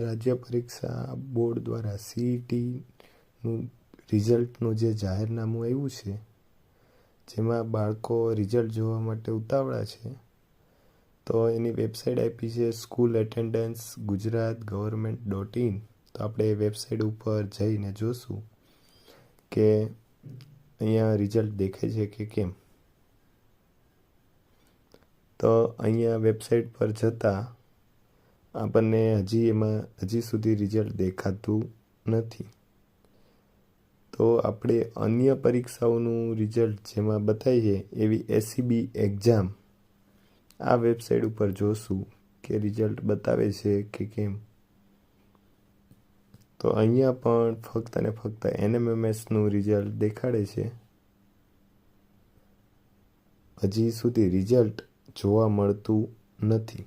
રાજ્ય પરીક્ષા બોર્ડ દ્વારા CETનું રિઝલ્ટનું જે જાહેરનામું આવ્યું છે, જેમાં બાળકો રિઝલ્ટ જોવા માટે ઉતાવળા છે, તો એની વેબસાઇટ આપી છે સ્કૂલ એટેન્ડન્સ ગુજરાત government.in. તો આપણે એ વેબસાઇટ ઉપર જઈને જોશું કે અહીંયા રિઝલ્ટ દેખાય છે કે કેમ. તો અહીંયા વેબસાઇટ પર જતાં આપણને હજી સુધી રિઝલ્ટ દેખાતું નથી. તો આપણે અન્ય પરીક્ષાઓનું રિઝલ્ટ જેમાં બતાવી છે એવી SEB એક્ઝામ આ વેબસાઇટ ઉપર જોશું કે રિઝલ્ટ બતાવે છે કે કેમ. તો અહીંયા પણ ફક્ત અને ફક્ત NMMSનું રિઝલ્ટ દેખાડે છે. હજી સુધી રિઝલ્ટ જોવા મળતું નથી.